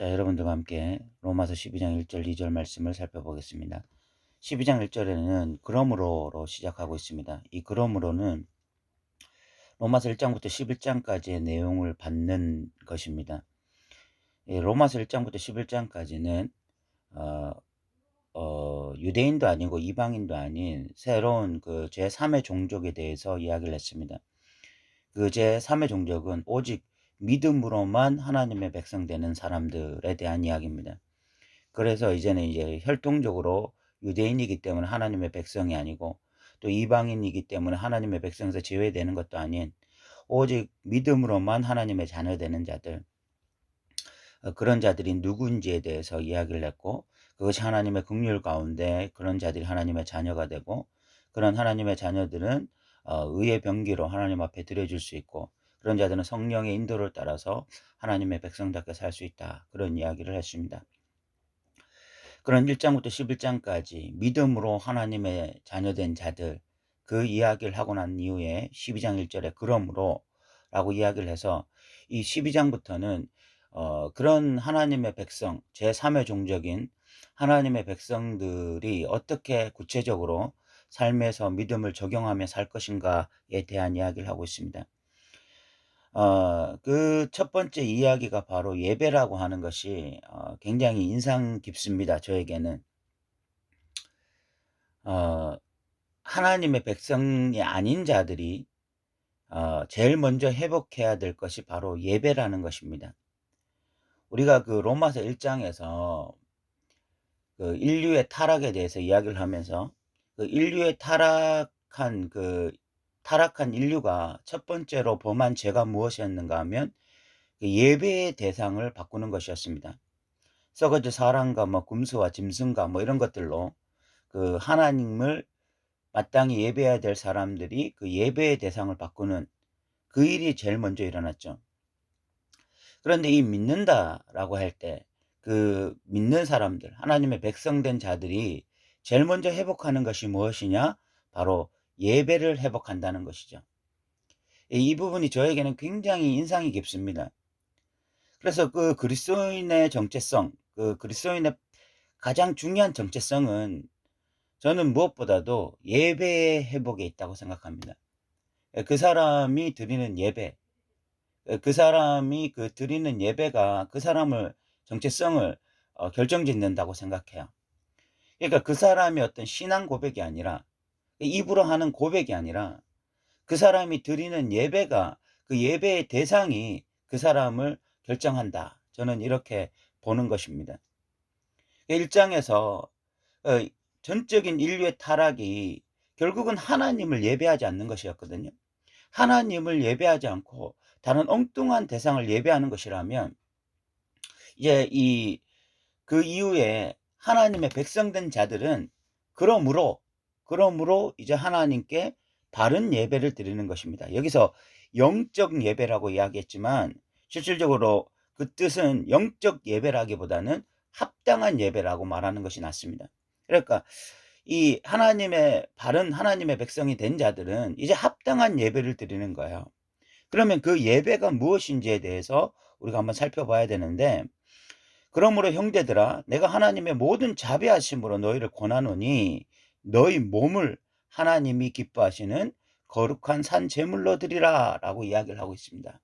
자, 여러분들과 함께 로마서 12장 1절 2절 말씀을 살펴보겠습니다. 12장 1절에는 그러므로로 시작하고 있습니다. 이 그러므로는 로마서 1장부터 11장까지의 내용을 받는 것입니다. 로마서 1장부터 11장까지는 유대인도 아니고 이방인도 아닌 새로운 그 제3의 종족에 대해서 이야기를 했습니다. 그 제3의 종족은 오직 믿음으로만 하나님의 백성 되는 사람들에 대한 이야기입니다. 그래서 이제 혈통적으로 유대인이기 때문에 하나님의 백성이 아니고 또 이방인이기 때문에 하나님의 백성에서 제외되는 것도 아닌 오직 믿음으로만 하나님의 자녀 되는 자들, 그런 자들이 누구인지에 대해서 이야기를 했고, 그것이 하나님의 긍휼 가운데 그런 자들이 하나님의 자녀가 되고, 그런 하나님의 자녀들은 의의 병기로 하나님 앞에 드려줄 수 있고, 그런 자들은 성령의 인도를 따라서 하나님의 백성답게 살 수 있다, 그런 이야기를 했습니다. 그런 1장부터 11장까지 믿음으로 하나님의 자녀된 자들, 그 이야기를 하고 난 이후에 12장 1절에 그러므로 라고 이야기를 해서 이 12장부터는 그런 하나님의 백성, 제3의 종족인 하나님의 백성들이 어떻게 구체적으로 삶에서 믿음을 적용하며 살 것인가에 대한 이야기를 하고 있습니다. 그 첫 번째 이야기가 바로 예배라고 하는 것이 굉장히 인상 깊습니다. 저에게는. 하나님의 백성이 아닌 자들이 제일 먼저 회복해야 될 것이 바로 예배라는 것입니다. 우리가 그 로마서 1장에서 그 인류의 타락에 대해서 이야기를 하면서 그 인류의 타락한 인류가 첫 번째로 범한 죄가 무엇이었는가 하면 그 예배의 대상을 바꾸는 것이었습니다. 썩어질 사람과 금수와 짐승과 이런 것들로 그 하나님을 마땅히 예배해야 될 사람들이 그 예배의 대상을 바꾸는 그 일이 제일 먼저 일어났죠. 그런데 이 믿는다라고 할 때 그 믿는 사람들, 하나님의 백성된 자들이 제일 먼저 회복하는 것이 무엇이냐? 바로 예배를 회복한다는 것이죠. 이 부분이 저에게는 굉장히 인상이 깊습니다. 그래서 그 그리스도인의 정체성, 그 그리스도인의 가장 중요한 정체성은 저는 무엇보다도 예배의 회복에 있다고 생각합니다. 그 사람이 드리는 예배, 그 사람이 그 드리는 예배가 그 사람을 정체성을 결정짓는다고 생각해요. 그러니까 그 사람이 어떤 신앙 고백이 아니라 입으로 하는 고백이 아니라 그 사람이 드리는 예배가 그 예배의 대상이 그 사람을 결정한다. 저는 이렇게 보는 것입니다. 1장에서 전적인 인류의 타락이 결국은 하나님을 예배하지 않는 것이었거든요. 하나님을 예배하지 않고 다른 엉뚱한 대상을 예배하는 것이라면 이제 그 이후에 하나님의 백성된 자들은 그러므로 이제 하나님께 바른 예배를 드리는 것입니다. 여기서 영적 예배라고 이야기했지만 실질적으로 그 뜻은 영적 예배라기보다는 합당한 예배라고 말하는 것이 낫습니다. 그러니까 이 바른 하나님의 백성이 된 자들은 이제 합당한 예배를 드리는 거예요. 그러면 그 예배가 무엇인지에 대해서 우리가 한번 살펴봐야 되는데, 그러므로 형제들아 내가 하나님의 모든 자비하심으로 너희를 권하노니 너희 몸을 하나님이 기뻐하시는 거룩한 산 제물로 드리라 라고 이야기를 하고 있습니다.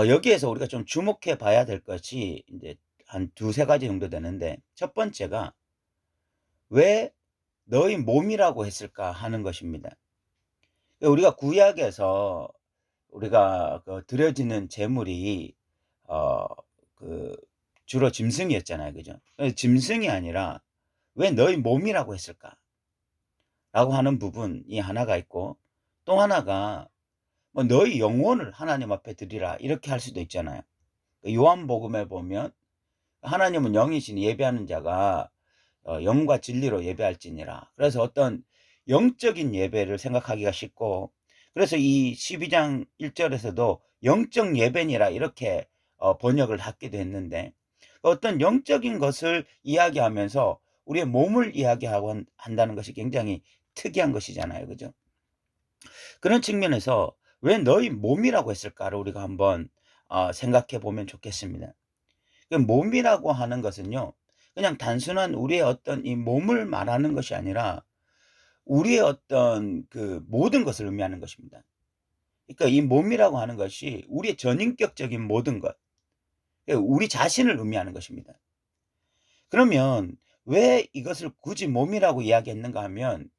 여기에서 우리가 좀 주목해 봐야 될 것이 이제 한 두세 가지 정도 되는데, 첫 번째가 왜 너희 몸이라고 했을까 하는 것입니다. 우리가 구약에서 우리가 드려지는 제물이 그 주로 짐승이었잖아요. 그죠? 짐승이 아니라 왜 너희 몸이라고 했을까? 라고 하는 부분이 하나가 있고, 또 하나가 너희 영혼을 하나님 앞에 드리라 이렇게 할 수도 있잖아요. 요한복음에 보면 하나님은 영이시니 예배하는 자가 영과 진리로 예배할지니라. 그래서 어떤 영적인 예배를 생각하기가 쉽고, 그래서 이 12장 1절에서도 영적 예배니라 이렇게 번역을 하기도 했는데, 어떤 영적인 것을 이야기하면서 우리의 몸을 이야기하고 한다는 것이 굉장히 특이한 것이잖아요. 그죠? 그런 측면에서 왜 너희 몸이라고 했을까를 우리가 한번 생각해 보면 좋겠습니다. 그 몸이라고 하는 것은요, 그냥 단순한 우리의 어떤 이 몸을 말하는 것이 아니라 우리의 어떤 그 모든 것을 의미하는 것입니다. 그러니까 이 몸이라고 하는 것이 우리의 전인격적인 모든 것, 우리 자신을 의미하는 것입니다. 그러면 왜 이것을 굳이 몸이라고 이야기했는가 하면,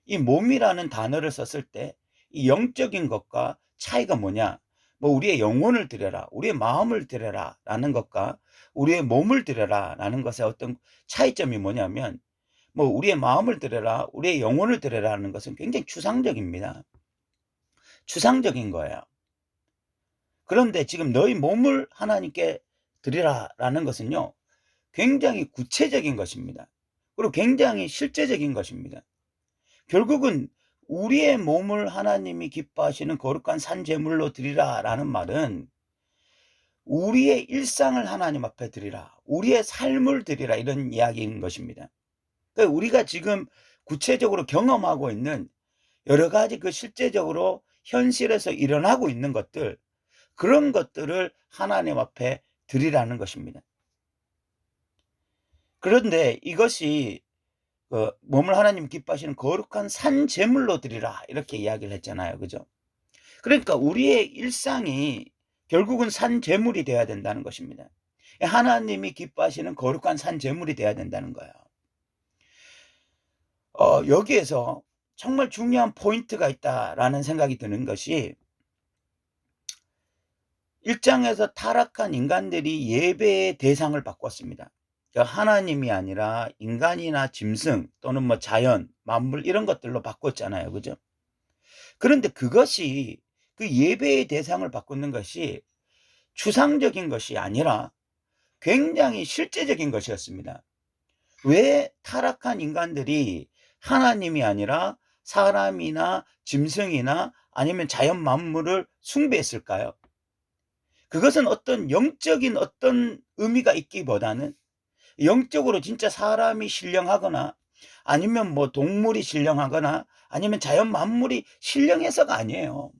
이 몸이라는 단어를 썼을 때 이 영적인 것과 차이가 뭐냐? 뭐 우리의 영혼을 드려라, 우리의 마음을 드려라 라는 것과 우리의 몸을 드려라 라는 것의 어떤 차이점이 뭐냐면, 뭐 우리의 마음을 드려라, 우리의 영혼을 드려라는 것은 굉장히 추상적입니다. 추상적인 거예요. 그런데 지금 너희 몸을 하나님께 드리라라는 것은요, 굉장히 구체적인 것입니다. 그리고 굉장히 실제적인 것입니다. 결국은 우리의 몸을 하나님이 기뻐하시는 거룩한 산 제물로 드리라라는 말은 우리의 일상을 하나님 앞에 드리라, 우리의 삶을 드리라, 이런 이야기인 것입니다. 그러니까 우리가 지금 구체적으로 경험하고 있는 여러 가지 그 실제적으로 현실에서 일어나고 있는 것들, 그런 것들을 하나님 앞에 드리라는 것입니다. 그런데 이것이 몸을 하나님 기뻐하시는 거룩한 산 제물로 드리라, 이렇게 이야기를 했잖아요. 그죠? 그러니까 우리의 일상이 결국은 산 제물이 되어야 된다는 것입니다. 하나님이 기뻐하시는 거룩한 산 제물이 되어야 된다는 거예요. 여기에서 정말 중요한 포인트가 있다라는 생각이 드는 것이, 1장에서 타락한 인간들이 예배의 대상을 바꿨습니다. 그러니까 하나님이 아니라 인간이나 짐승 또는 뭐 자연, 만물 이런 것들로 바꿨잖아요. 그죠? 그런데 그것이, 그 예배의 대상을 바꾸는 것이 추상적인 것이 아니라 굉장히 실제적인 것이었습니다. 왜 타락한 인간들이 하나님이 아니라 사람이나 짐승이나 아니면 자연 만물을 숭배했을까요? 그것은 어떤 영적인 어떤 의미가 있기보다는, 영적으로 진짜 사람이 신령하거나 아니면 뭐 동물이 신령하거나 아니면 자연 만물이 신령해서가 아니에요.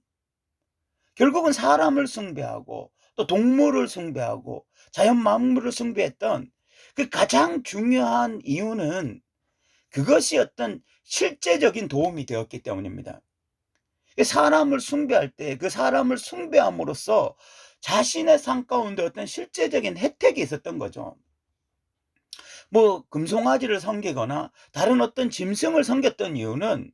결국은 사람을 숭배하고 또 동물을 숭배하고 자연 만물을 숭배했던 그 가장 중요한 이유는 그것이 어떤 실제적인 도움이 되었기 때문입니다. 사람을 숭배할 때 그 사람을 숭배함으로써 자신의 삶 가운데 어떤 실제적인 혜택이 있었던 거죠. 뭐 금송아지를 섬기거나 다른 어떤 짐승을 섬겼던 이유는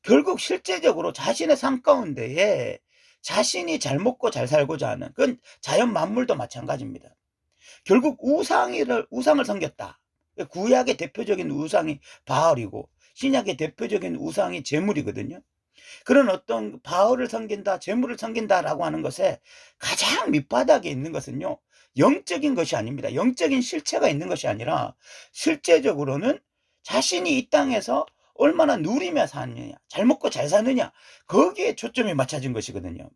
결국 실제적으로 자신의 삶 가운데에 자신이 잘 먹고 잘 살고자 하는, 그건 자연 만물도 마찬가지입니다. 결국 우상을 섬겼다. 구약의 대표적인 우상이 바알이고 신약의 대표적인 우상이 제물이거든요. 그런 어떤 바알을 섬긴다, 제물을 섬긴다라고 하는 것에 가장 밑바닥에 있는 것은요, 영적인 것이 아닙니다. 영적인 실체가 있는 것이 아니라 실제적으로는 자신이 이 땅에서 얼마나 누리며 사느냐, 잘 먹고 잘 사느냐, 거기에 초점이 맞춰진 것이거든요.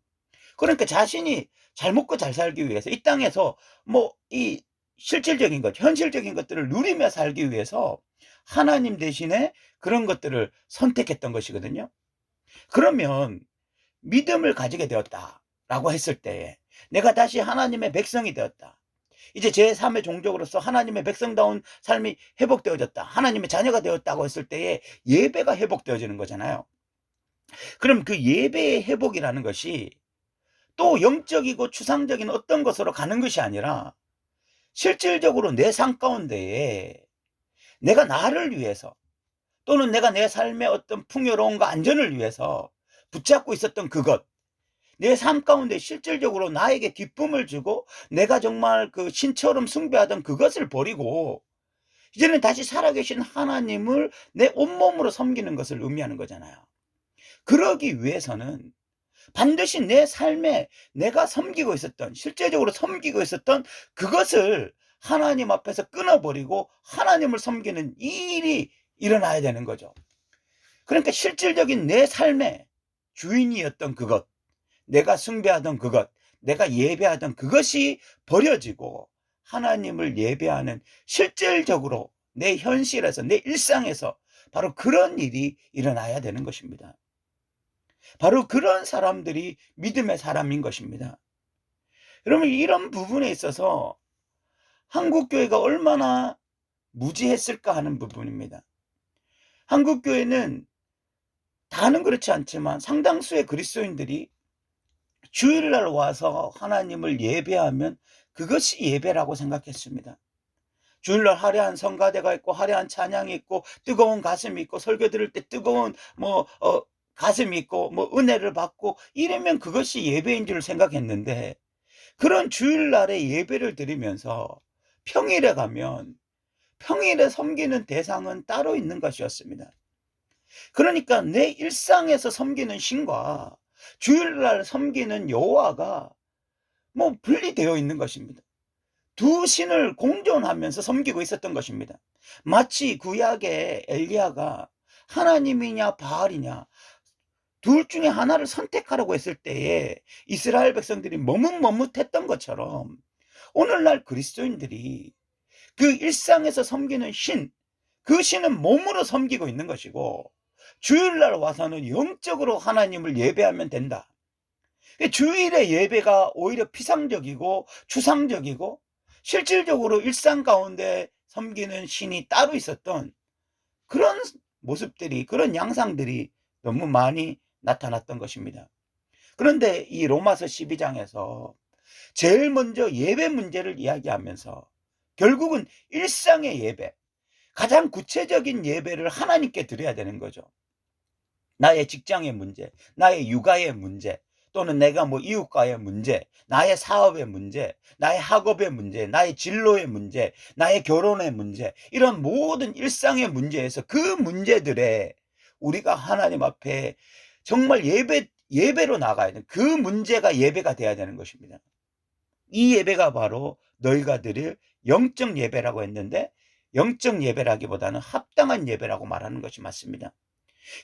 그러니까 자신이 잘 먹고 잘 살기 위해서 이 땅에서 뭐 이 실질적인 것, 현실적인 것들을 누리며 살기 위해서 하나님 대신에 그런 것들을 선택했던 것이거든요. 그러면 믿음을 가지게 되었다라고 했을 때, 내가 다시 하나님의 백성이 되었다, 이제 제3의 종족으로서 하나님의 백성다운 삶이 회복되어졌다, 하나님의 자녀가 되었다고 했을 때에 예배가 회복되어지는 거잖아요. 그럼 그 예배의 회복이라는 것이 또 영적이고 추상적인 어떤 것으로 가는 것이 아니라 실질적으로 내 삶 가운데에 내가 나를 위해서 또는 내가 내 삶의 어떤 풍요로움과 안전을 위해서 붙잡고 있었던 그것, 내 삶 가운데 실질적으로 나에게 기쁨을 주고 내가 정말 그 신처럼 숭배하던 그것을 버리고 이제는 다시 살아계신 하나님을 내 온몸으로 섬기는 것을 의미하는 거잖아요. 그러기 위해서는 반드시 내 삶에 내가 섬기고 있었던, 실제적으로 섬기고 있었던 그것을 하나님 앞에서 끊어버리고 하나님을 섬기는 이 일이 일어나야 되는 거죠. 그러니까 실질적인 내 삶의 주인이었던 그것, 내가 숭배하던 그것, 내가 예배하던 그것이 버려지고 하나님을 예배하는, 실질적으로 내 현실에서, 내 일상에서 바로 그런 일이 일어나야 되는 것입니다. 바로 그런 사람들이 믿음의 사람인 것입니다. 여러분 이런 부분에 있어서 한국 교회가 얼마나 무지했을까 하는 부분입니다. 한국 교회는 다는 그렇지 않지만 상당수의 그리스도인들이 주일날 와서 하나님을 예배하면 그것이 예배라고 생각했습니다. 주일날 화려한 성가대가 있고 화려한 찬양이 있고 뜨거운 가슴이 있고 설교 들을 때 뜨거운 가슴이 있고 은혜를 받고 이러면 그것이 예배인 줄 생각했는데, 그런 주일날에 예배를 드리면서 평일에 가면 평일에 섬기는 대상은 따로 있는 것이었습니다. 그러니까 내 일상에서 섬기는 신과 주일날 섬기는 여호와가 분리되어 있는 것입니다. 두 신을 공존하면서 섬기고 있었던 것입니다. 마치 구약의 엘리야가 하나님이냐 바알이냐 둘 중에 하나를 선택하라고 했을 때에 이스라엘 백성들이 머뭇머뭇했던 것처럼 오늘날 그리스도인들이 그 일상에서 섬기는 신, 그 신은 몸으로 섬기고 있는 것이고 주일날 와서는 영적으로 하나님을 예배하면 된다. 주일의 예배가 오히려 피상적이고 추상적이고 실질적으로 일상 가운데 섬기는 신이 따로 있었던 그런 모습들이, 그런 양상들이 너무 많이 나타났던 것입니다. 그런데 이 로마서 12장에서 제일 먼저 예배 문제를 이야기하면서 결국은 일상의 예배, 가장 구체적인 예배를 하나님께 드려야 되는 거죠. 나의 직장의 문제, 나의 육아의 문제, 또는 내가 이웃과의 문제, 나의 사업의 문제, 나의 학업의 문제, 나의 진로의 문제, 나의 결혼의 문제, 이런 모든 일상의 문제에서 그 문제들에 우리가 하나님 앞에 정말 예배로 나가야 되는, 그 문제가 예배가 돼야 되는 것입니다. 이 예배가 바로 너희가 드릴 영적 예배라고 했는데, 영적 예배라기보다는 합당한 예배라고 말하는 것이 맞습니다.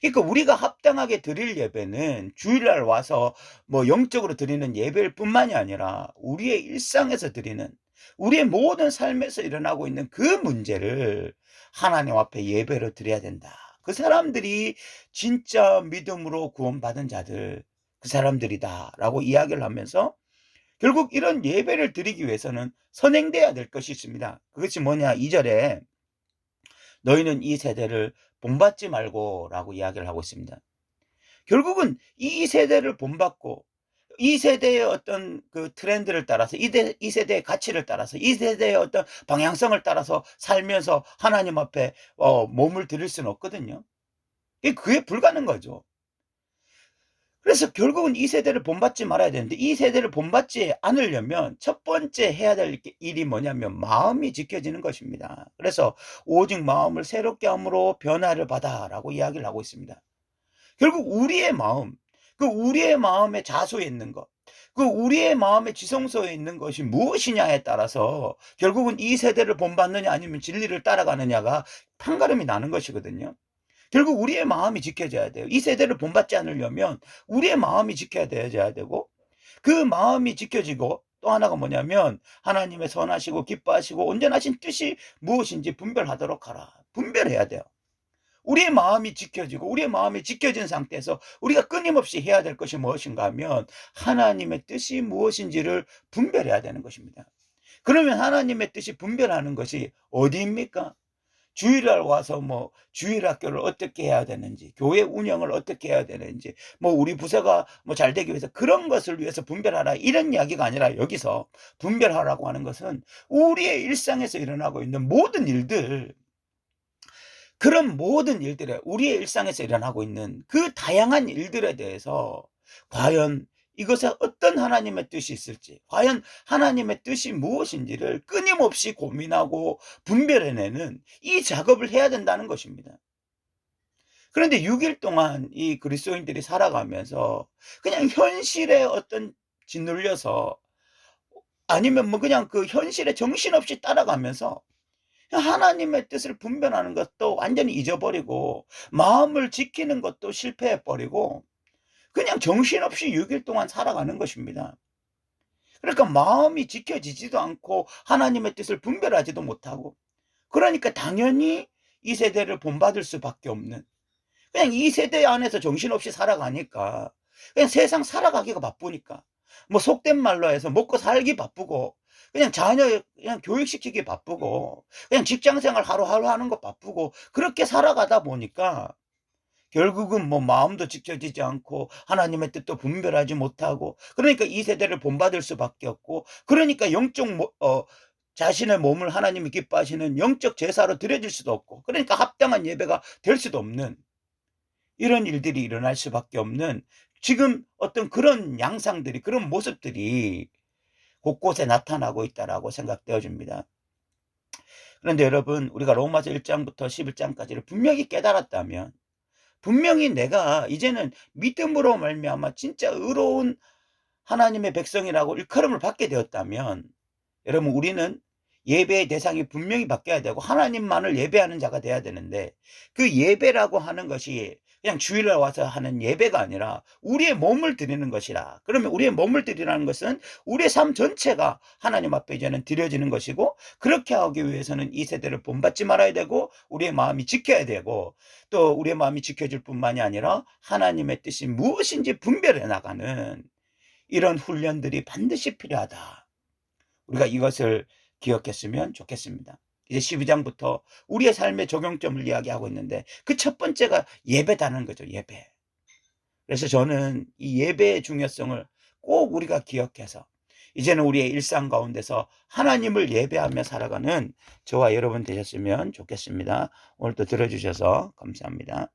그러니까 우리가 합당하게 드릴 예배는 주일날 와서 영적으로 드리는 예배일 뿐만이 아니라 우리의 일상에서 드리는, 우리의 모든 삶에서 일어나고 있는 그 문제를 하나님 앞에 예배로 드려야 된다. 그 사람들이 진짜 믿음으로 구원받은 자들, 그 사람들이다 라고 이야기를 하면서 결국 이런 예배를 드리기 위해서는 선행돼야 될 것이 있습니다. 그것이 뭐냐, 2절에 너희는 이 세대를 본받지 말고 라고 이야기를 하고 있습니다. 결국은 이 세대를 본받고 이 세대의 어떤 그 트렌드를 따라서 이 세대의 가치를 따라서 이 세대의 어떤 방향성을 따라서 살면서 하나님 앞에 몸을 드릴 수는 없거든요. 그게 불가능한 거죠. 그래서 결국은 이 세대를 본받지 말아야 되는데, 이 세대를 본받지 않으려면 첫 번째 해야 될 일이 뭐냐면 마음이 지켜지는 것입니다. 그래서 오직 마음을 새롭게 함으로 변화를 받아라고 이야기를 하고 있습니다. 결국 우리의 마음, 그 우리의 마음에 자소에 있는 것, 그 우리의 마음의 지성소에 있는 것이 무엇이냐에 따라서 결국은 이 세대를 본받느냐 아니면 진리를 따라가느냐가 판가름이 나는 것이거든요. 결국 우리의 마음이 지켜져야 돼요. 이 세대를 본받지 않으려면 우리의 마음이 지켜져야 되고, 그 마음이 지켜지고 또 하나가 뭐냐면 하나님의 선하시고 기뻐하시고 온전하신 뜻이 무엇인지 분별하도록 하라. 분별해야 돼요. 우리의 마음이 지켜지고 우리의 마음이 지켜진 상태에서 우리가 끊임없이 해야 될 것이 무엇인가 하면 하나님의 뜻이 무엇인지를 분별해야 되는 것입니다. 그러면 하나님의 뜻이 분별하는 것이 어디입니까? 주일날 와서 주일학교를 어떻게 해야 되는지, 교회 운영을 어떻게 해야 되는지, 우리 부서가 잘 되기 위해서 그런 것을 위해서 분별하라, 이런 이야기가 아니라 여기서 분별하라고 하는 것은 우리의 일상에서 일어나고 있는 모든 일들, 그런 모든 일들에, 우리의 일상에서 일어나고 있는 그 다양한 일들에 대해서 과연 이것에 어떤 하나님의 뜻이 있을지, 과연 하나님의 뜻이 무엇인지를 끊임없이 고민하고 분별해내는 이 작업을 해야 된다는 것입니다. 그런데 6일 동안 이 그리스도인들이 살아가면서 그냥 현실에 짓눌려서, 아니면 그냥 그 현실에 정신없이 따라가면서 하나님의 뜻을 분별하는 것도 완전히 잊어버리고 마음을 지키는 것도 실패해버리고 그냥 정신없이 6일 동안 살아가는 것입니다. 그러니까 마음이 지켜지지도 않고 하나님의 뜻을 분별하지도 못하고, 그러니까 당연히 이 세대를 본받을 수밖에 없는, 그냥 이 세대 안에서 정신없이 살아가니까, 그냥 세상 살아가기가 바쁘니까 뭐 속된 말로 해서 먹고 살기 바쁘고 그냥 자녀 그냥 교육시키기 바쁘고 그냥 직장생활 하루하루 하는 거 바쁘고 그렇게 살아가다 보니까 결국은 뭐 마음도 지켜지지 않고 하나님의 뜻도 분별하지 못하고 그러니까 이 세대를 본받을 수밖에 없고 그러니까 영적 자신의 몸을 하나님이 기뻐하시는 영적 제사로 드려질 수도 없고 그러니까 합당한 예배가 될 수도 없는 이런 일들이 일어날 수밖에 없는 지금 어떤 그런 양상들이 그런 모습들이 곳곳에 나타나고 있다라고 생각되어집니다. 그런데 여러분 우리가 로마서 1장부터 11장까지를 분명히 깨달았다면 분명히 내가 이제는 믿음으로 말미암아 진짜 의로운 하나님의 백성이라고 일컬음을 받게 되었다면 여러분 우리는 예배의 대상이 분명히 바뀌어야 되고 하나님만을 예배하는 자가 돼야 되는데 그 예배라고 하는 것이 그냥 주일날 와서 하는 예배가 아니라 우리의 몸을 드리는 것이라. 그러면 우리의 몸을 드리라는 것은 우리의 삶 전체가 하나님 앞에 이제는 드려지는 것이고 그렇게 하기 위해서는 이 세대를 본받지 말아야 되고 우리의 마음이 지켜야 되고 또 우리의 마음이 지켜질 뿐만이 아니라 하나님의 뜻이 무엇인지 분별해 나가는 이런 훈련들이 반드시 필요하다. 우리가 이것을 기억했으면 좋겠습니다. 이제 12장부터 우리의 삶의 적용점을 이야기하고 있는데 그 첫 번째가 예배다는 거죠. 예배. 그래서 저는 이 예배의 중요성을 꼭 우리가 기억해서 이제는 우리의 일상 가운데서 하나님을 예배하며 살아가는 저와 여러분 되셨으면 좋겠습니다. 오늘도 들어주셔서 감사합니다.